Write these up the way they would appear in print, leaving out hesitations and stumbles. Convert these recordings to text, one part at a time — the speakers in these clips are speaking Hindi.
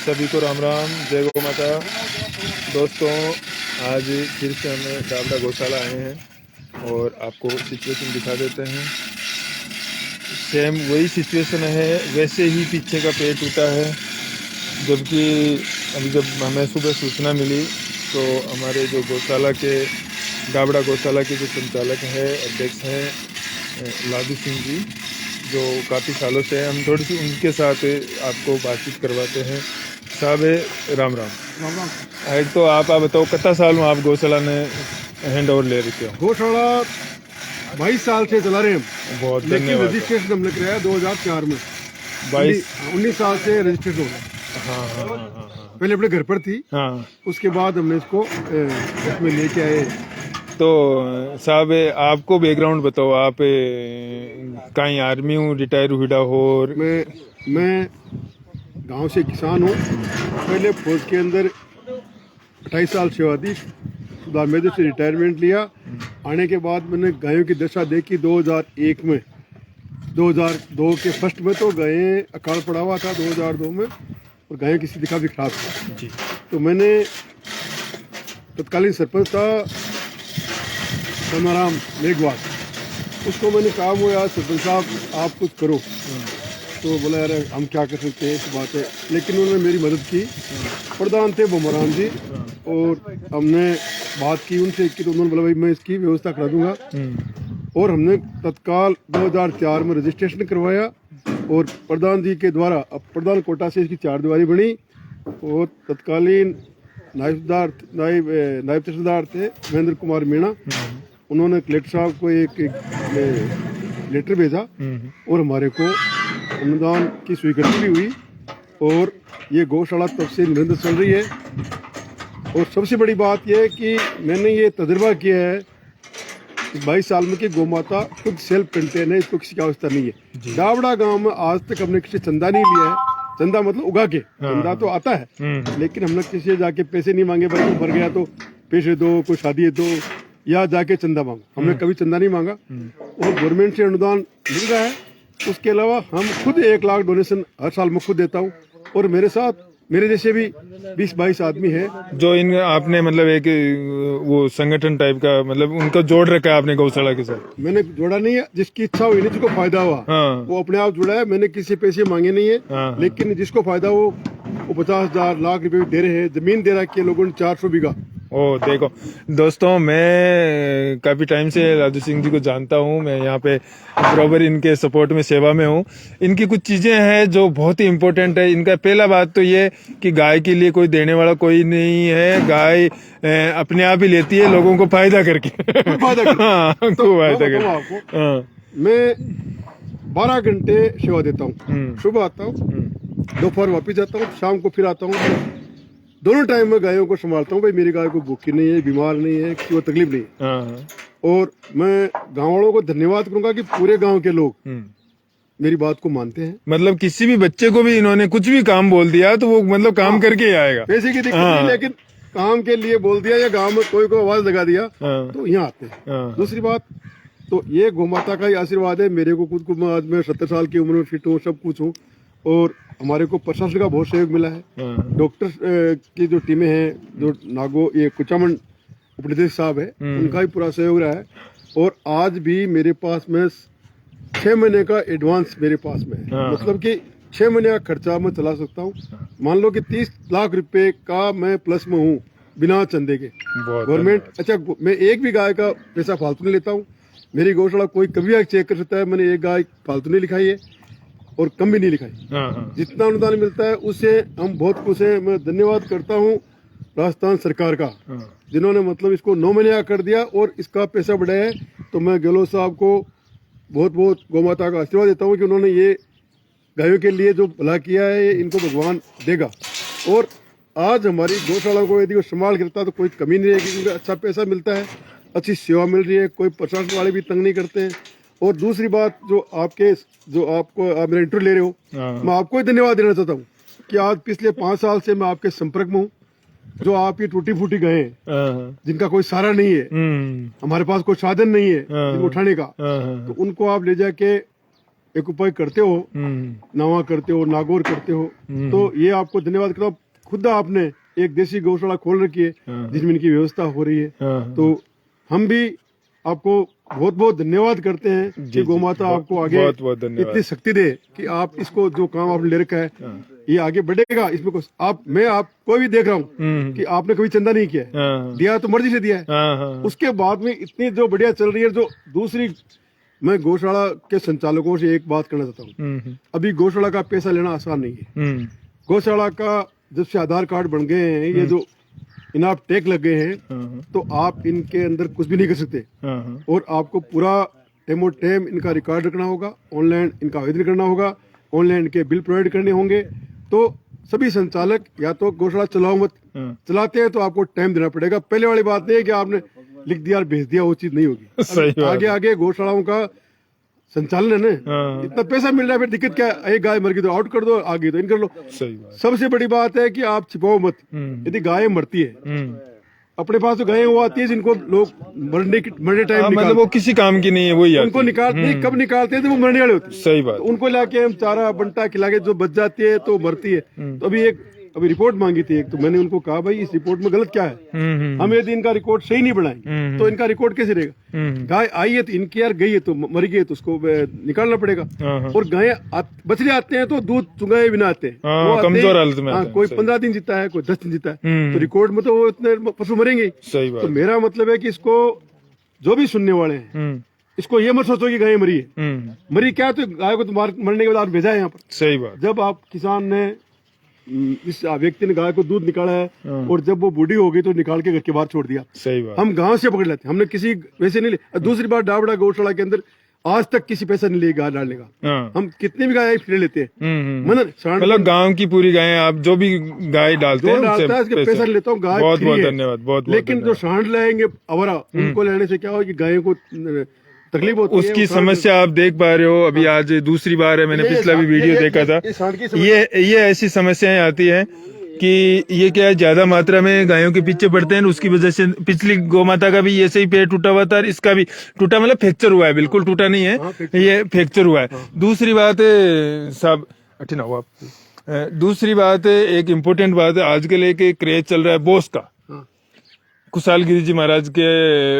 सभी को राम राम, जय गौ माता। दोस्तों, आज फिर से हम डाबरा गौशाला आए हैं और आपको सिचुएशन दिखा देते हैं। सेम वही सिचुएशन है, वैसे ही पीछे का पेड़ टूटा है। जबकि अभी जब हमें सुबह सूचना मिली तो हमारे जो गौशाला के डाबरा गौशाला के जो संचालक है, अध्यक्ष हैं लादू सिंह जी, जो काफ़ी सालों से हम थोड़ी सी उनके साथ आपको बातचीत करवाते हैं। साहब राम राम। राम राम। एक तो आप बताओ कितना साल में आप गौशाला ने हैंड ओवर ले रखे हो? गौशाला 22 साल से चला रहे हैं हम। बहुत लेकिन धन्यवाद। रजिस्ट्रेशन हमने कराया 2004 में। 19 साल से रजिस्ट्रेशन हो गया। हाँ हाँ हाँ हाँ हाँ पहले अपने घर पर थी, हाँ। उसके बाद हमने इसको इसमें लेके आए। तो साहब आपको बैकग्राउंड बताओ, आप कहीं आर्मी हूँ रिटायर हुआ हो? और मैं गांव से किसान हूँ। पहले फौज के अंदर 28 साल सेवा दी, सुधार मेजर से रिटायरमेंट लिया। आने के बाद मैंने गायों की दशा देखी 2001 में। 2002 के फर्स्ट में तो गायें अकाल पड़ा हुआ था 2002 में, और गायों की स्थिति काफ़ी खराब थी जी। तो मैंने तत्कालीन सरपंच था सनाराम मेघवाल, उसको मैंने कहा वो यार सरपंच साहब आप कुछ करो। तो बोला यार हम क्या कर सकते हैं, इस बात है। लेकिन उन्होंने मेरी मदद की। प्रधान थे बुमरान जी, और हमने बात की उनसे कि तो उन्होंने बोला भाई मैं इसकी व्यवस्था करा दूंगा। और हमने तत्काल 2004 में रजिस्ट्रेशन करवाया, और प्रधान जी के द्वारा अब प्रधान कोटा से इसकी 4 दीवारी बनी। और तत्कालीन नायब तहसीलदार थे महेंद्र कुमार मीणा, उन्होंने कलेक्टर साहब को एक लेटर भेजा और हमारे को अनुदान की स्वीकृति भी हुई। और ये गौशाला तब से निरंतर चल रही है। और सबसे बड़ी बात यह है कि मैंने ये तजुर्बा किया है 22 साल में कि गौ माता खुद सेल्फ कंटेन है, इसको किसी की आवश्यकता नहीं है। डाबड़ा गांव में आज तक हमने किसी चंदा नहीं लिया है। चंदा मतलब उगा के, चंदा तो आता है लेकिन हमने किसी से जाके पैसे नहीं मांगे। भाई मर गया तो पैसे दो, कोई शादी है तो, या जाके चंदा मांगो। हमने कभी चंदा नहीं मांगा। और गवर्नमेंट से अनुदान मिल रहा है। उसके अलावा हम खुद 1 लाख डोनेशन हर साल में खुद देता हूँ। और मेरे साथ मेरे जैसे भी 20-22 आदमी है जो इन आपने मतलब एक वो संगठन टाइप का मतलब उनको जोड़ रखा है आपने गौशाला के साथ? मैंने जोड़ा नहीं है, जिसकी इच्छा हुई नहीं, जिसको फायदा हुआ वो अपने आप जुड़ा है। मैंने किसी पैसे मांगे नहीं है। लेकिन जिसको फायदा हो वो 50,000 लाख रुपए दे रहे हैं। जमीन दे रखी है लोगों ने 400 बीघा। ओ देखो दोस्तों, मैं काफ़ी टाइम से लादू सिंह जी को जानता हूँ। मैं यहाँ पे बराबर इनके सपोर्ट में सेवा में हूँ। इनकी कुछ चीज़ें हैं जो बहुत ही इम्पोर्टेंट है। इनका पहला बात तो ये कि गाय के लिए कोई देने वाला कोई नहीं है। गाय अपने आप ही लेती है लोगों को फायदा करके। मैं 12 घंटे सेवा देता हूँ। सुबह आता हूँ, दोपहर वापिस जाता हूँ, शाम को फिर आता हूँ। दोनों टाइम में गायों को संभालता हूँ। भाई मेरी गाय को भूखी नहीं है, बीमार नहीं है, किसी को तकलीफ नहीं है। और मैं गाँव वालों को धन्यवाद करूंगा कि पूरे गांव के लोग मेरी बात को मानते हैं। मतलब किसी भी बच्चे को भी इन्होंने कुछ भी काम बोल दिया तो वो मतलब काम करके ही आएगा। पैसे की दिक्कत नहीं, लेकिन काम के लिए बोल दिया या गांव में कोई को आवाज लगा दिया तो यहाँ आते हैं। दूसरी बात तो ये गौ माता का ही आशीर्वाद है। मेरे को खुद को आज मैं 70 साल की उम्र में फिट हूँ, सब कुछ हूँ। और हमारे को प्रशासन का बहुत सहयोग मिला है। डॉक्टर की जो टीमें हैं, जो ये कुचामन उपनिदेशक साहब है, उनका भी पूरा सहयोग रहा है। और आज भी मेरे पास में 6 महीने का एडवांस मेरे पास में है। मतलब कि 6 महीने का खर्चा मैं चला सकता हूँ। मान लो कि 30 लाख रुपए का मैं प्लस में हूँ बिना चंदे के। गवर्नमेंट अच्छा, मैं एक भी गाय का पैसा फालतू नहीं लेता हूँ। मेरी गौशाला कोई कभी आके चेक कर सकता है। मैंने एक गाय फालतू नहीं लिखाई है और कम भी नहीं लिखाई। जितना अनुदान मिलता है उससे हम बहुत खुश हैं। मैं धन्यवाद करता हूँ राजस्थान सरकार का, जिन्होंने मतलब इसको 9 महीने का कर दिया और इसका पैसा बढ़ाया है। तो मैं गहलोत साहब को बहुत बहुत गौ माता का आशीर्वाद देता हूँ कि उन्होंने ये गायों के लिए जो भला किया है ये इनको भगवान देगा। और आज हमारी गौशाला को यदि वो संभाल करता तो कोई कमी नहीं रहेगी, क्योंकि अच्छा पैसा मिलता है, अच्छी सेवा मिल रही है, कोई प्रशासन वाले भी तंग नहीं करते हैं। और दूसरी बात जो आप मेरा इंटरव्यू ले रहे हो, मैं आपको ही धन्यवाद देना चाहता हूँ कि आज पिछले 5 साल से मैं आपके संपर्क में हूँ। जो आप ये टूटी फूटी गए जिनका कोई सहारा नहीं है, हमारे पास कोई साधन नहीं है जिनको उठाने का, तो उनको आप ले जाके एक उपाय करते हो, नवा करते हो, नागौर करते हो, तो ये आपको धन्यवाद करता हूँ। खुद आपने एक देसी गौशाला खोल रखी है जिसमें इनकी व्यवस्था हो रही है, तो हम भी आपको बहुत बहुत धन्यवाद करते हैं कि गौ माता आपको आगे बहुत इतनी शक्ति दे कि आप इसको जो काम आपने ले रखा है ये आगे बढ़ेगा। इसमें कुछ आप कोई भी देख रहा हूँ कि आपने कभी चंदा नहीं किया है, दिया तो मर्जी से दिया है। उसके बाद में इतनी जो बढ़िया चल रही है। जो दूसरी, मैं गौशाला के संचालकों से एक बात करना चाहता हूँ, अभी गौशाला का पैसा लेना आसान नहीं है। गौशाला का जब से आधार कार्ड बन गए हैं, ये जो इनाम टैग लग गए हैं, तो आप इनके अंदर कुछ भी नहीं कर सकते और आपको पूरा टेमो टेम इनका रिकॉर्ड रखना होगा, ऑनलाइन इनका आवेदन करना होगा, ऑनलाइन के बिल प्रोवाइड करने होंगे। तो सभी संचालक या तो गौशाला चलाओ मत, चलाते हैं तो आपको टाइम देना पड़ेगा। पहले वाली बात नहीं है कि आपने लिख दिया और भेज दिया, वो चीज नहीं होगी। आगे आगे गौशालाओं का संचालन है ना, इतना पैसा मिल रहा है, फिर दिक्कत क्या है? एक गाय मर गई तो आउट कर दो, आ गई तो इन कर लो। सही बात। सबसे बड़ी बात है कि आप छिपाओ मत। यदि गाय मरती है, अपने पास तो गायें वो आती है जिनको लोग मरने टाइम मतलब वो किसी काम की नहीं है, वही उनको निकालते, कब निकालते हैं तो वो मरने वाले होते हैं। सही बात। तो उनको लाके हम चारा बंटा खिला के जो बच जाती है तो मरती है। तो अभी रिपोर्ट मांगी थी एक, तो मैंने उनको कहा भाई इस रिपोर्ट में गलत क्या है, हम यदि इनका रिकॉर्ड सही नहीं बनाएंगे तो इनका रिकॉर्ड कैसे रहेगा। गाय आई है तो इनकी यार गई है तो मर गई है तो उसको निकालना पड़ेगा। और गाय बछड़े आते हैं तो दूध चुंगाए बिना आते हैं, कमजोर हालत में। कोई 15 दिन जीता है, कोई 10 दिन जीता है, तो रिकॉर्ड में तो वो इतने पशु मरेंगे। सही बात। तो मेरा मतलब है कि इसको जो भी सुनने वाले हैं, इसको ये मत सोचो कि गाय मरी है। मरी क्या, तो गाय को तो मरने के बाद भेजा है यहाँ पर। सही बात। जब आप किसान ने, इस व्यक्ति ने गाय को दूध निकाला है और जब वो बूढ़ी हो गई तो निकाल के घर के बाहर छोड़ दिया। सही बात। हम गांव से पकड़ लेते, हमने किसी वैसे नहीं ले। दूसरी बात, डाबड़ा गौशाला के अंदर आज तक किसी पैसा नहीं लिया गाय डालने का। हम कितनी भी गाय फिर लेते हैं, मतलब गांव की पूरी गायें आप जो भी गाय डालते हैं उसके पैसा नहीं लेता हूँ। गाय बहुत बहुत धन्यवाद। बहुत लेकिन जो सांड लाएंगे अवरा, उनको लेने से क्या हो कि गायों को तकलीफ होती है। उसकी समस्या आप देख पा रहे हो। अभी आज दूसरी बार है, मैंने पिछला भी वीडियो देखा था। ये ऐसी समस्याएं आती हैं कि ये क्या है, ज्यादा मात्रा में गायों के पीछे पड़ते हैं, उसकी वजह से पिछली गौ माता का भी ऐसे ही पैर टूटा हुआ था, इसका भी टूटा, मतलब फ्रैक्चर हुआ है, बिल्कुल टूटा नहीं है, ये फ्रैक्चर हुआ है। दूसरी बात है साहब, अठिना हुआ। दूसरी बात है, एक इम्पोर्टेंट बात है, आजकल एक क्रेज चल रहा है बोस का। कुशाल गिरी जी महाराज के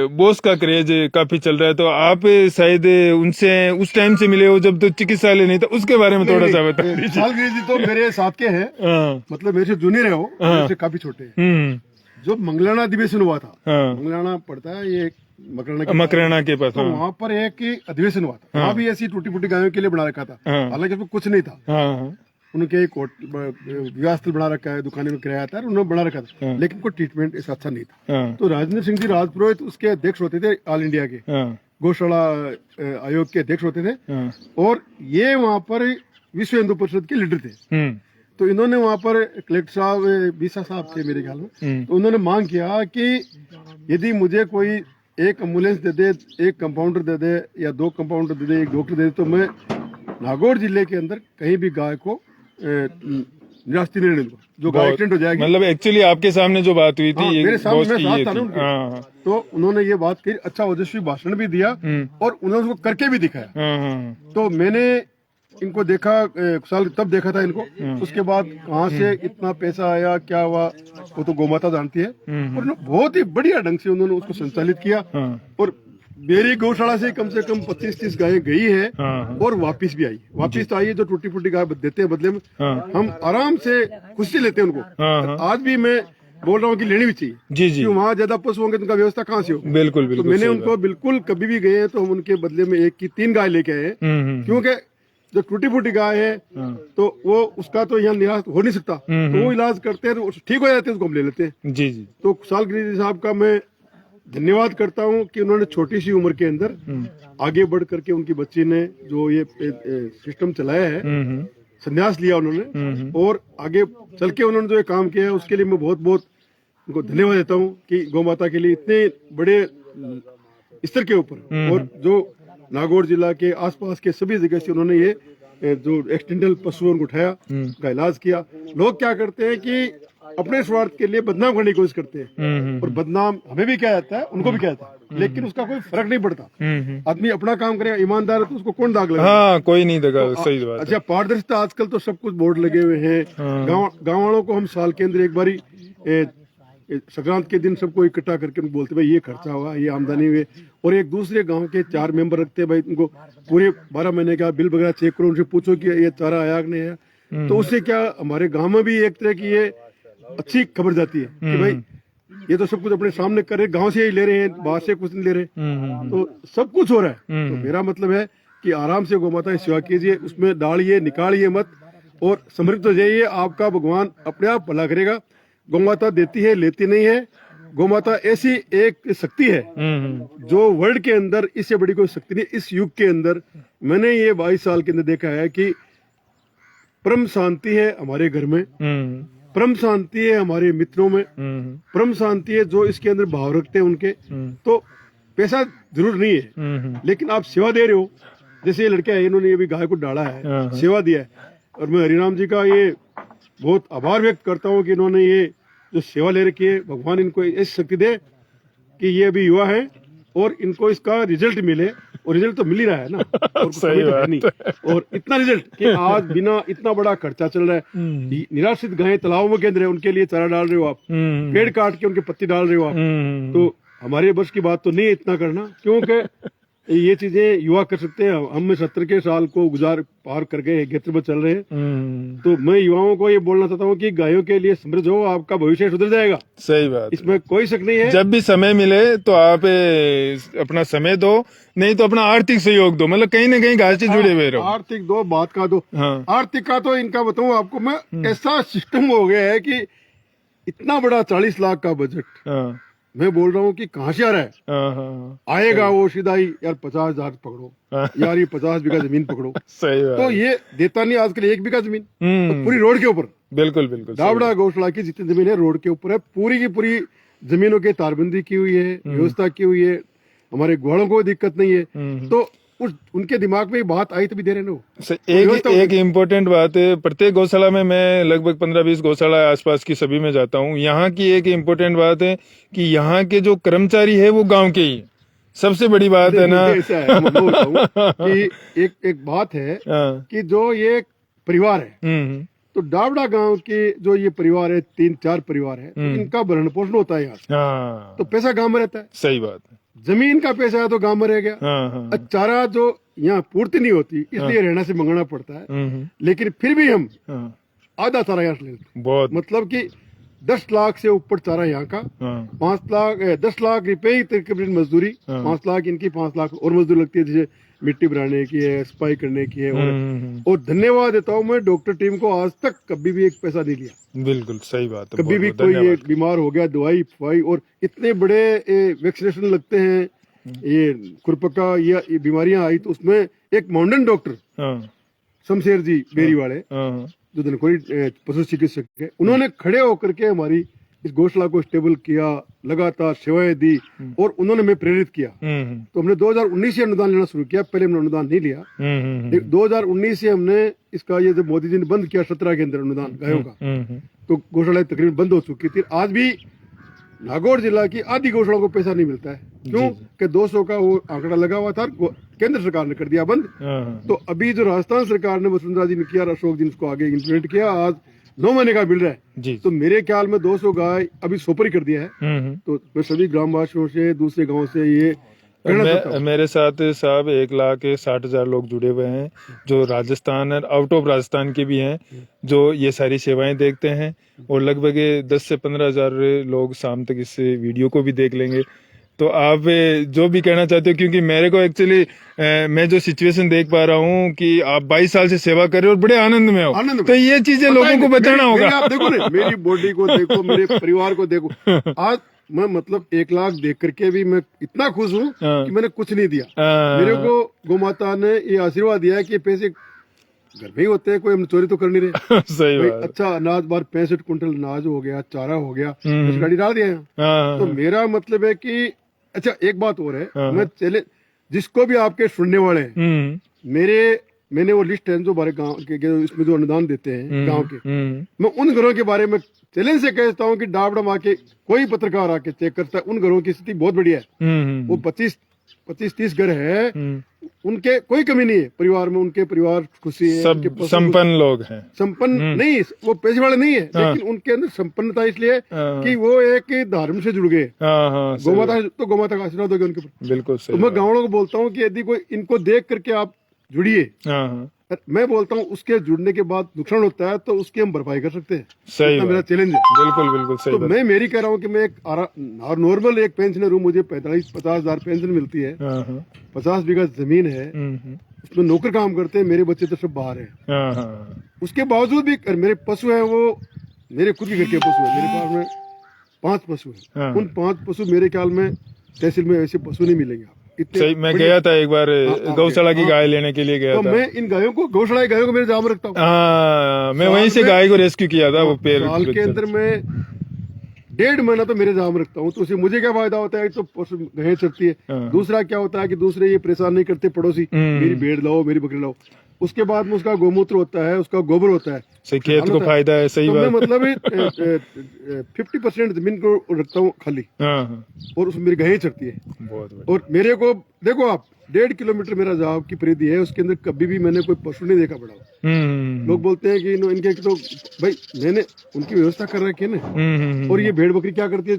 बोस का क्रेज काफी चल रहा है, तो आप शायद उनसे उस टाइम से मिले हो जब तो चिकित्सालय नहीं था, उसके बारे में थोड़ा सा बता दीजिए। कुशाल गिरी जी तो मेरे साथ के हैं, मतलब मेरे से जूनियर है, वो मेरे से काफी छोटे हैं। जो मंगलाना अधिवेशन हुआ था, मंगलाना पड़ता है ये मकराना के पास, तो वहाँ पर एक अधिवेशन हुआ था, वहाँ भी ऐसी टूटी फूटी गायों के लिए बना रखा था, हालांकि उसमें कुछ नहीं था। उनके एक विवाह स्थल बना रखा है, दुकानें में किराया था, उन्होंने बना रखा था, लेकिन कोई ट्रीटमेंट ऐसा अच्छा नहीं था। तो राजेंद्र सिंह जी राजपुरोहित उसके अध्यक्ष होते थे, ऑल इंडिया के गौशाला आयोग के अध्यक्ष होते थे, और ये वहाँ पर विश्व हिंदू परिषद के लीडर थे। तो इन्होंने वहाँ पर कलेक्टर साहब, बीसा साहब थे मेरे ख्याल में, तो उन्होंने मांग किया कि यदि मुझे कोई एक एम्बुलेंस दे दे, एक कंपाउंडर दे दे, या 2 कंपाउंडर दे दे, एक डॉक्टर दे दे, तो मैं नागौर जिले के अंदर कहीं भी गाय को निराश्ती नहीं दूंगा, जो गाय एक्सीडेंट हो जाएगी। मतलब एक्चुअली आपके सामने जो बात हुई थी, मेरे साथ था ना उनके, तो उन्होंने ये बात कही, अच्छा ओजस्वी भाषण भी दिया और उन्होंने उसको करके भी दिखाया। तो मैंने इनको देखा, साल तब देखा था इनको, उसके बाद कहाँ से इतना पैसा आया, क्या हुआ, वो तो गौमाता जानती है। और बहुत ही बढ़िया ढंग से उन्होंने उसको संचालित किया, और मेरी गौशाला से कम 25-30 गायें गई है और वापिस भी आई। वापिस तो आई है, जो टूटी फूटी गाय देते हैं बदले में, हम आराम से खुशी लेते हैं उनको। आज भी मैं बोल रहा हूँ कि लेनी भी चाहिए जी। वहाँ ज्यादा पशु होंगे तो उनका व्यवस्था कहाँ से हो। बिल्कुल। तो मैंने उनको बिल्कुल, कभी भी गए तो हम उनके बदले में 1 की 3 गाय लेके आए, क्योंकि जो टूटी फूटी गाय है तो वो उसका तो यहाँ निराश हो नहीं सकता, तो वो इलाज करते हैं, तो ठीक हो जाते हैं, उसको हम ले लेते हैं जी। तो कुशाल गिरी जी साहब का मैं धन्यवाद करता हूं कि उन्होंने छोटी सी उम्र के अंदर आगे बढ़ करके उनकी बच्ची ने जो ये सिस्टम चलाया है, संन्यास लिया उन्होंने, और आगे चल के उन्होंने जो ये काम किया है, उसके लिए मैं बहुत बहुत उनको धन्यवाद देता हूं कि गौ माता के लिए इतने बड़े स्तर के ऊपर, और जो नागौर जिला के आसपास के सभी जगह से उन्होंने ये जो एक्सटेंडल पशुओं को उठाया, उनका इलाज किया। लोग क्या करते हैं कि अपने स्वार्थ के लिए बदनाम करने की कोशिश करते हैं, और बदनाम हमें भी क्या जाता है, उनको भी क्या जाता है। लेकिन उसका कोई फर्क नहीं पड़ता। आदमी अपना काम करेगा, ईमानदार है तो उसको कौन दाग लगा। हाँ, कोई नहीं देगा, सही बात है। अच्छा, पारदर्शिता आजकल तो सब कुछ बोर्ड लगे हुए हैं। गाँव वालों को हम साल के अंदर एक बारी संक्रांत के दिन सबको इकट्ठा करके उनको बोलते भाई ये खर्चा हुआ, ये आमदनी हुई, और एक दूसरे गांव के 4 मेंबर रखते हैं भाई, उनको पूरे 12 महीने का बिल वगैरह चेक करो, उनसे पूछो कि ये चारा आया कि नहीं आया। तो उससे क्या हमारे गांव में भी एक तरह की ये अच्छी खबर जाती है कि भाई ये तो सब कुछ अपने सामने कर रहे, गांव से ही ले रहे हैं, बाहर से कुछ नहीं ले रहे, तो सब कुछ हो रहा है। तो मेरा मतलब है कि आराम से गौ माता की सेवा कीजिए, उसमें डालिए निकालिए मत, और समृद्ध हो जाइए। आपका भगवान अपने आप भला करेगा। गौ माता देती है, लेती नहीं है। गौ माता ऐसी एक शक्ति है जो वर्ल्ड के अंदर इससे बड़ी कोई शक्ति नहीं। इस युग के अंदर मैंने ये 22 साल के अंदर देखा है कि परम शांति है हमारे घर में, परम शांति है हमारे मित्रों में, परम शांति है जो इसके अंदर भाव रखते हैं उनके। तो पैसा जरूर नहीं है, लेकिन आप सेवा दे रहे हो। जैसे ये लड़का है, इन्होंने ये भी गाय को डाला है, सेवा दिया है, और मैं हरिराम जी का ये बहुत आभार व्यक्त करता हूँ कि इन्होंने ये जो सेवा ले रखी है, भगवान इनको ऐसी शक्ति दे कि ये अभी युवा है और इनको इसका रिजल्ट मिले, और रिजल्ट तो मिल ही रहा है ना, और सही तो है नहीं। और इतना रिजल्ट कि आज बिना इतना बड़ा खर्चा चल रहा है। निराश्रित गायें तालाबों के अंदर है, उनके लिए चारा डाल रहे हो आप, पेड़ काट के उनके पत्ती डाल रहे हो आप। तो हमारे बस की बात तो नहीं है इतना करना, क्योंकि ये चीजें युवा कर सकते हैं। हम 70 के साल को गुजार पार कर गए, गेत्र पर चल रहे हैं। तो मैं युवाओं को ये बोलना चाहता हूँ कि गायों के लिए समृद्ध हो, आपका भविष्य सुधर जाएगा। सही बात, इसमें कोई शक नहीं है। जब भी समय मिले तो आप अपना समय दो, नहीं तो अपना आर्थिक सहयोग दो, मतलब कहीं ना कहीं घास से जुड़े हुए रहो। आर्थिक दो, बात का दो। हाँ। आर्थिक का तो इनका बताऊं आपको मैं, ऐसा सिस्टम हो गया है कि इतना बड़ा 40 लाख का बजट, मैं बोल रहा हूँ कि कहाँ से आ रहा है। आएगा वो सीधा ही, यार 50,000 पकड़ो, यार ये 50 बीघा जमीन पकड़ो। सही बात। तो ये देता नहीं आजकल 1 बीघा जमीन, तो पूरी रोड के ऊपर। बिल्कुल बिल्कुल, दावड़ा गौशाला की जितनी जमीन है रोड के ऊपर है, पूरी की पूरी जमीनों की तारबंदी की हुई है, व्यवस्था की हुई है। हमारे घोड़ों को दिक्कत नहीं है। तो उनके दिमाग में ये बात आई तभी दे रहे हैं। एक इम्पोर्टेंट बात है, प्रत्येक गौशाला में मैं लगभग 15-20 गौशाला आसपास की सभी में जाता हूँ। यहाँ की एक इम्पोर्टेंट बात है कि यहाँ के जो कर्मचारी है वो गांव के ही, सबसे बड़ी बात है ना। ऐसा है, मैं बोलता हूँ कि एक बात है कि जो ये परिवार है, तो डावड़ा गांव के जो ये परिवार है, 3-4 परिवार है, तो इनका भरण पोषण होता है यहाँ। तो पैसा गांव में रहता है। सही बात है। जमीन का पैसा है तो गांव में रह गया। चारा जो यहाँ पूर्ति नहीं होती, इसलिए रहना से मंगाना पड़ता है। लेकिन फिर भी हम आधा चारा यहाँ से लेते हैं। बहुत, मतलब कि 10 लाख से ऊपर चारा यहाँ का, 10 लाख रुपए ही तकरीबन मजदूरी, 5 लाख इनकी, 5 लाख और मजदूरी लगती है, जैसे मिट्टी बनाने की है, सफाई करने की है। और धन्यवाद देता हूँ मैं डॉक्टर टीम को, आज तक कभी भी एक पैसा नहीं लिया। बिल्कुल सही बात है। कभी भी कोई ये बीमार हो गया, दवाई फवाई, और इतने बड़े वैक्सीनेशन लगते हैं, ये खुरपका ये बीमारियां आई, तो उसमें एक मॉडर्न डॉक्टर शमशेर जी बेरी वाले, जो धनखोरी पशु चिकित्सक है, उन्होंने खड़े होकर के हमारी इस गौशाला को स्टेबल किया, लगातार सेवाएं दी, और उन्होंने हमें प्रेरित किया। तो हमने 2019 से अनुदान लेना शुरू किया, पहले हमने अनुदान नहीं लिया। 2019 से हमने इसका, ये जब मोदी जी ने बंद किया 17 के अंदर अनुदान गायों का, तो गौशाला तकरीबन बंद हो चुकी थी। आज भी नागौर जिला की आधी गौशाला को पैसा नहीं मिलता है। क्यों कि 200 का वो आंकड़ा लगा हुआ था, केंद्र सरकार ने कर दिया बंद। तो अभी जो राजस्थान सरकार ने, वसुंधरा जी ने किया, अशोक जी ने उसको आगे इम्प्लीमेंट किया, आज 9 महीने का मिल रहा है। तो मेरे ख्याल में 200 गाय अभी सोपर ही कर दिया है। तो मैं सभी ग्रामवासियों से, दूसरे गाँव से ये मेरे साथ साहब 1,60,000 लोग जुड़े हुए हैं, जो राजस्थान और आउट ऑफ राजस्थान के भी हैं, जो ये सारी सेवाएं देखते हैं। और लगभग 10 से 15,000 लोग शाम तक इस वीडियो को भी देख लेंगे। तो आप जो भी कहना चाहते हो, क्योंकि मेरे को एक्चुअली मैं जो सिचुएशन देख पा रहा हूँ कि आप 22 साल से सेवा कर रहे हो और बड़े आनंद में हो, तो ये चीजें लोगों को बताना होगा। आप देखो ना, मेरी बॉडी को देखो, मेरे परिवार को देखो। आज मैं मतलब 1 लाख देख करके भी मैं इतना खुश हूँ कि मैंने कुछ नहीं दिया। मेरे को गौ माता ने ये आशीर्वाद दिया है कि पैसे घर में ही होते हैं, कोई हम चोरी तो कर नहीं रहे। सही बात। अच्छा अनाज, बार 65 कुंटल अनाज हो गया, चारा हो गया, गाड़ी डाल दिया है। तो मेरा मतलब है कि, अच्छा एक बात और है, मैं चले जिसको भी आपके सुनने वाले हैं, मेरे मैंने वो लिस्ट है जो हमारे गांव के इसमें जो अनुदान देते हैं गांव के, मैं उन घरों के बारे में चैलेंज से कहता हूँ कि डाबडम आके कोई पत्रकार आके चेक करता है, उन घरों की स्थिति बहुत बढ़िया है। वो 25-30 घर है, उनके कोई कमी नहीं है परिवार में, उनके परिवार खुशी है, सब संपन्न लोग हैं। संपन्न नहीं, वो पैसे वाले नहीं है, लेकिन उनके अंदर संपन्नता इसलिए कि वो एक धर्म से जुड़ गए। गोमाता तो गोमाता का आशीर्वाद हो गया उनके ऊपर। बिल्कुल सही। तो मैं गाँव वालों को बोलता हूँ कि यदि कोई इनको देख करके आप जुड़िए, मैं बोलता हूँ उसके जुड़ने के बाद नुकसान होता है तो उसकी हम भरपाई कर सकते हैं। सही मेरा चैलेंज है। बिल्कुल बिल्कुल सही। तो मैं मेरी कह रहा हूँ कि मैं एक नॉर्मल एक पेंशनर हूँ, मुझे 45-50 हजार पेंशन मिलती है, 50 बीघा जमीन है, उसमें नौकर काम करते हैं, मेरे बच्चे तो सब बाहर है। उसके बावजूद भी मेरे पशु है, वो मेरे खुद के घर के पशु है, मेरे पास में 5 पशु है। उन 5 पशु मेरे ख्याल में तहसील में ऐसे पशु नहीं मिलेंगे। सही, मैं गया था एक बार गौशाला की गाय लेने के लिए गया तो था। मैं इन गायों को, गौशाला की गायों को मेरे जाम रखता हूँ। मैं वहीं से गाय को रेस्क्यू किया था। वो पेड़ साल के अंदर में 1.5 महीना तो मेरे जाम रखता हूँ। तो उससे मुझे क्या फायदा होता है? तो गाय चढ़ती है। दूसरा क्या होता है कि दूसरे ये परेशान नहीं करते पड़ोसी, मेरी भेड़ लाओ, मेरी बकरी लाओ। उसके बाद में उसका गोमूत्र होता है, उसका गोबर होता है, सही, खेत को फायदा है। सही बात। मतलब 50% जमीन को रखता हूँ खाली, और उसमें मेरी गायें चढ़ती है। बहुत। और मेरे को देखो आप, 1.5 किलोमीटर मेरा जाव की परिधि है, उसके अंदर कभी भी मैंने कोई पशु नहीं देखा पड़ा। लोग बोलते हैं कि इनके तो भाई मैंने उनकी व्यवस्था कर रखी है ना। और ये भेड़ बकरी क्या करती है,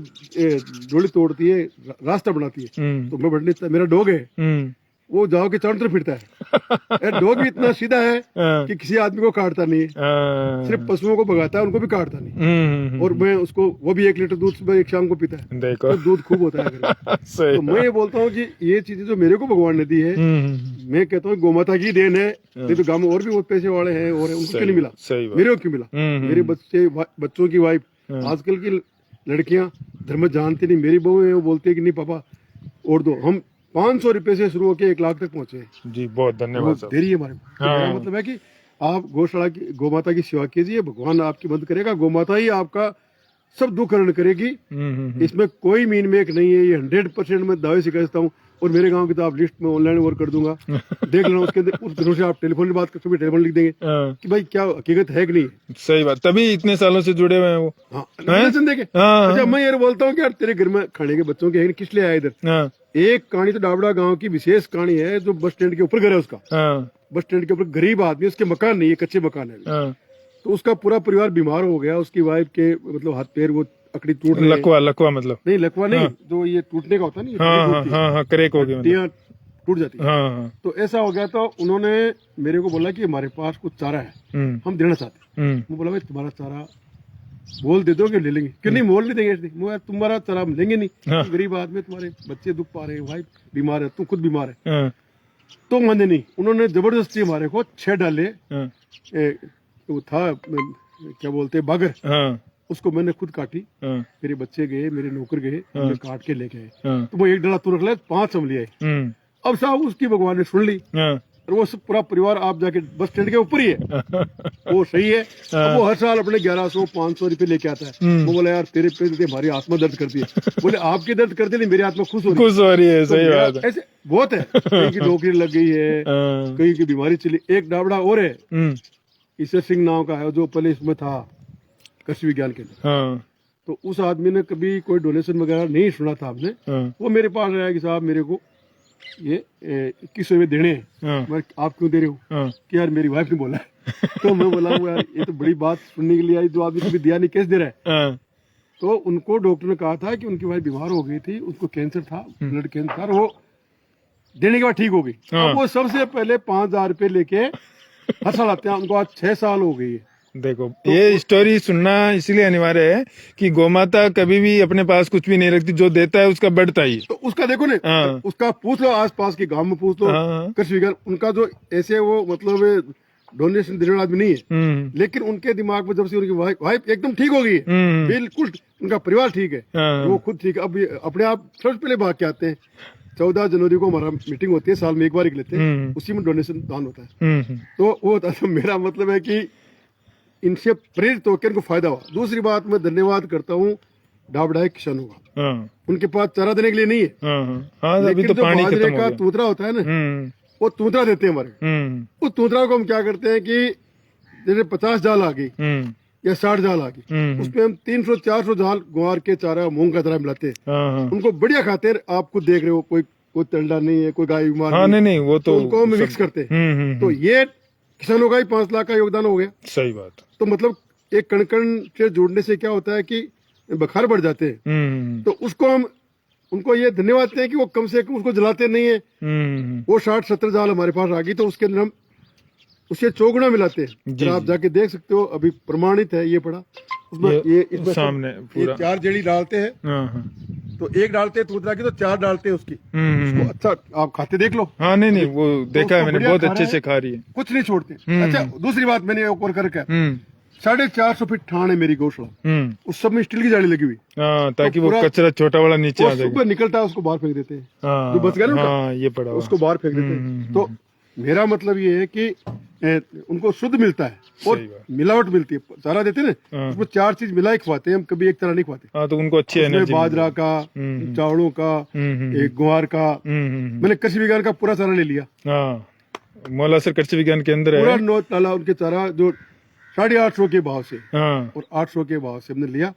डोली तोड़ती है, रास्ता बनाती है। तो मैं बढ़ नहीं, मेरा डॉग है, वो जाओ के चारों तरफ फिरता है। डॉग भी इतना सीधा है कि किसी आदमी को काटता नहीं है, सिर्फ पशुओं को भगाता है, उनको भी काटता नहीं। और मैं उसको, वो भी 1 लीटर दूध सुबह एक शाम को पीता है। देखो तो दूध खूब होता है। तो मैं ये बोलता हूँ कि ये चीजें जो मेरे को भगवान ने दी है, मैं कहता हूँ गोमाता की देन है। नहीं तो गाँव में और भी बहुत पैसे वाले हैं, और उनको क्यों नहीं मिला, मेरे को क्यों मिला? मेरे बच्चों की वाइफ, आजकल की लड़कियां धर्म जानती नहीं। मेरी बहू है, वो बोलती है कि नहीं पापा और दो। हम 500 रुपए से शुरू होकर 1 लाख तक पहुंचे जी। बहुत धन्यवाद। देरी है हमारे। मेरा मतलब है कि आप गौशाला की, गोमाता की सेवा कीजिए, भगवान आपकी मदद करेगा। गोमाता ही आपका सब दुख हरण करेगी। इसमें कोई मीन मेक नहीं है। ये 100% मैं दावे से कहता हूँ। और मेरे गांव की तो आप लिस्ट में ऑनलाइन और कर दूंगा, देख लेना। उसके अंदर उस दिनों से आप टेलीफोन की बात कर, सुबह टेलीफोन लिख देंगे कि भाई क्या हकीकत है कि नहीं। सही बात, तभी इतने सालों से जुड़े हुए हैं वो। देखे। अच्छा, मैं ये बोलता हूँ कि यार तेरे घर में खाने के बच्चों के किस लिए आए इधर? एक कहानी तो डाबड़ा गांव की विशेष कहानी है, जो बस स्टैंड के ऊपर घर है उसका। बस स्टैंड के ऊपर गरीब आदमी, उसके मकान नहीं है, कच्चे मकान है। तो उसका पूरा परिवार बीमार हो गया। उसकी वाइफ के मतलब हाथ पैर वो अकड़ी टूट, लकवा मतलब नहीं, लकवा नहीं, जो ये टूटने का होता है ना, क्रेक हो गया, टूट जाती है। तो ऐसा हो गया। तो उन्होंने मेरे को बोला कि हमारे पास कुछ चारा है, हम देना चाहते हैं। मैं बोला भाई तुम्हारा चारा मोल दे दोगे? ले लेंगे। क्यों नहीं, मोल नहीं देंगे। तुम्हारा चारा हम लेंगे नहीं, गरीब आदमी, तुम्हारे बच्चे दुख पा रहे हैं, वाइफ बीमार है, तुम खुद बीमार है। तो माने नहीं, उन्होंने जबरदस्ती हमारे को 6 डाले। वो था क्या बोलते बागर, उसको मैंने खुद काटी। मेरे बच्चे गए, मेरे नौकर गए, काट के लेके आए। तो वो 1 डाला तू रख ले, 5 हम लिए। अब साहब उसकी भगवान ने सुन ली, और वो सब पूरा परिवार आप जाके बस स्टैंड के ऊपर ही है, वो सही है। अब वो हर साल अपने 1100-500 रुपए लेके आता है। वो बोला यार तेरे पे हमारी आत्मा दर्द करती है। बोले आपकी दर्द करती नहीं, मेरी आत्मा खुश हो रही है। सही बात है। ऐसे बहुत है, कहीं की नौकरी लग गई है, कहीं की बीमारी चली। एक डाबड़ा और है, ईश्वर सिंह नाम का है, जो पहले इसमें था कृषि विज्ञान के अंदर। तो उस आदमी ने कभी कोई डोनेशन वगैरह नहीं सुना था आपने। वो मेरे पास आया कि साहब मेरे को ये 2100 में देने हैं। मैं आप क्यों दे रहे हो? कि यार मेरी वाइफ ने बोला है। तो मैं बोला यार ये तो बड़ी बात सुनने के लिए आई, जो आदमी कभी दिया नहीं, कैसे दे रहा है? तो उनको डॉक्टर ने कहा था कि उनकी वाइफ बीमार हो गई थी, उसको कैंसर था, ब्लड कैंसर, वो देने के बाद ठीक हो गई। अब वो सबसे पहले 5000 रुपए लेके हर साल आते हैं। उनको आज 6 साल हो गई है। देखो तो ये स्टोरी सुनना इसलिए अनिवार्य है कि गोमाता कभी भी अपने पास कुछ भी नहीं रखती, जो देता है उसका बढ़ता ही। तो उसका देखो ना, उसका पूछ लो, आसपास के गांव में पूछ लो, कृषि विज्ञान, उनका जो ऐसे वो मतलब डोनेशन देने वाला आदमी नहीं है। लेकिन उनके दिमाग में जब से उनकी वाइफ एकदम ठीक हो गई है, बिल्कुल उनका परिवार ठीक है, वो खुद ठीक है, अब अपने आप सबसे पहले भाग के आते हैं। 14 जनवरी को हमारा मीटिंग होती है, साल में एक बार लेते हैं, उसी में डोनेशन दान होता है। तो वो मेरा मतलब है कि इनसे प्रेरित होकर इनको फायदा हुआ। दूसरी बात, मैं धन्यवाद करता हूँ डाबडाई किसानों का। उनके पास चारा देने के लिए नहीं है, लेकिन जो बाजरे का तूतरा होता है ना, वो तूतरा देते हैं हमारे। उस तूतरा को हम क्या करते हैं कि जैसे 50 जाल आ गई या 60 जाल आ गई, उसमें हम 300-400 जाल ग्वार के चारा मूंग का चारा मिलाते हैं, उनको बढ़िया खाते हैं। आप खुद देख रहे हो, कोई तंडा नहीं है, कोई गाय बीमार नहीं, वो तो उनको हम मिक्स करते हैं। तो ये किसानों का ही 5 लाख का योगदान हो गया। सही बात। तो मतलब एक कण कण से जुड़ने से क्या होता है कि बखार बढ़ जाते हैं। तो उसको हम उनको ये धन्यवाद देते हैं कि वो कम से कम उसको जलाते नहीं है। वो 60-70 जाल हमारे पास आ गई, तो उसके अंदर हम उससे चौगुना मिलाते हैं। फिर आप जाके देख सकते हो, अभी प्रमाणित है ये पड़ा उसमें, ये इसमें सामने पूरा 4 जड़ी डालते हैं। तो एक डालते हैं तूतरा की, तो 4 डालते हैं उसकी। उसको अच्छा आप खाते देख लो। हाँ, नहीं, वो देखा है मैंने, बहुत अच्छे से खा रही है, कुछ नहीं छोड़ते। अच्छा, दूसरी बात मैंने ऊपर करके 450 फीट ठाण है मेरी गौशाला, उस सब में स्टील की जाली लगी हुई, ताकि वो कचरा छोटा वाला नीचे आ जाए। निकलता है उसको बाहर फेंक देते हैं, जो बच गया ना ये पड़ा उसको बाहर फेंक देते हैं। तो मेरा मतलब ये है कि उनको शुद्ध मिलता है और मिलावट मिलती है। चारा देते हैं ना, उसमें 4 चीज मिला के खवाते हैं हम, कभी एक तरह नहीं खवाते। तो उनको अच्छी एनर्जी, बाजरा का, चावलों का, एक ग्वार का। मैंने कृषि विज्ञान का पूरा चारा ले लिया। मौला सर कृषि विज्ञान के अंदर पूरा 9 ताला उनके चारा जो 850 के भाव से और 800 के भाव से हमने लिया।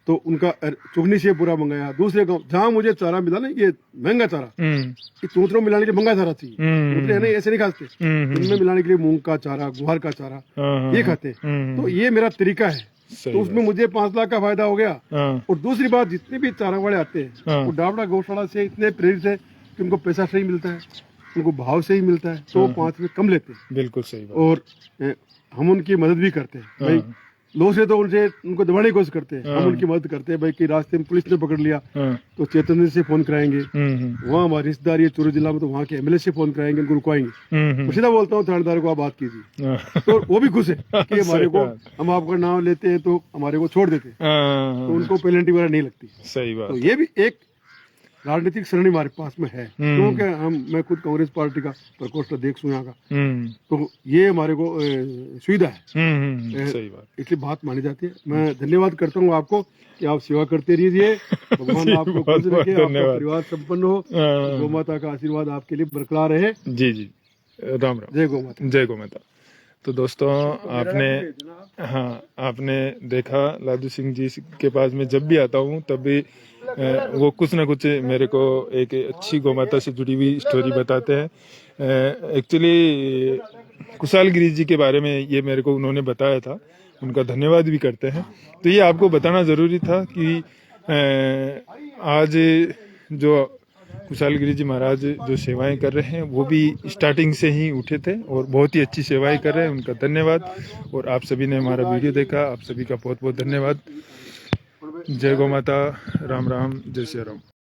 तो उनका चुगनी से पूरा मंगाया। दूसरे गांव जहाँ मुझे चारा मिला ना, ये महंगा चारा, ये तूतरों मिलाने के लिए महंगा चारा चाहिए। तूतरे नहीं ऐसे नहीं खाते, इनमें मिलाने के लिए मूंग का चारा, गुहार का चारा ये खाते। तो ये मेरा तरीका है। तो उसमें मुझे 5 लाख का फायदा हो गया। और दूसरी बात, जितने भी चारा वाले आते हैं वो डाबड़ा गौशाला से इतने प्रेरित है कि उनको पैसा सही मिलता है, उनको भाव सही मिलता है, तो 5 रुपए कम लेते हैं। बिल्कुल सही बात। और हम उनकी मदद भी करते हैं भाई, लो से तो उनको दबाने की कोशिश करते हैं, हम उनकी मदद करते हैं भाई। कि रास्ते में पुलिस ने पकड़ लिया तो चेतन से फोन कराएंगे, वहाँ हमारी रिश्तेदारी है चूरू जिला में, तो वहाँ के एमएलए से फोन कराएंगे, उनको रुकवाएंगे। सीधा बोलता हूँ थानेदार को आप बात कीजिए, तो वो भी खुश है कि हमारे को, हम आपका नाम लेते हैं तो हमारे को छोड़ देते हैं, तो उनको पेनल्टी वगैरह नहीं लगती। सही बात। तो ये भी एक राजनीतिक श्रेणी हमारे पास में है, क्योंकि मैं खुद कांग्रेस पार्टी का प्रकोष्ठ अध्यक्ष हूँ यहाँ का। तो ये हमारे को सुविधा है। सही बात, इसलिए बात मानी जाती है। मैं धन्यवाद करता हूँ आपको कि आप सेवा करते रहिए। भगवान आपको खुश रखे, आपका परिवार संपन्न हो, गौ माता का आशीर्वाद आपके लिए बरकरार रहे। जी जी, राम राम, जय गौ माता, जय गौ माता। तो दोस्तों आपने देखा, लादू सिंह जी के पास में जब भी आता हूँ तब भी वो कुछ ना कुछ मेरे को एक अच्छी गौ माता से जुड़ी हुई स्टोरी बताते हैं। एक्चुअली कुशाल गिरी जी के बारे में ये मेरे को उन्होंने बताया था, उनका धन्यवाद भी करते हैं। तो ये आपको बताना ज़रूरी था कि आज जो कुशाल गिरी जी महाराज जो सेवाएं कर रहे हैं वो भी स्टार्टिंग से ही उठे थे और बहुत ही अच्छी सेवाएं कर रहे हैं, उनका धन्यवाद। और आप सभी ने हमारा वीडियो देखा, आप सभी का बहुत बहुत धन्यवाद। जय गौ माता, राम राम, जय श्री राम।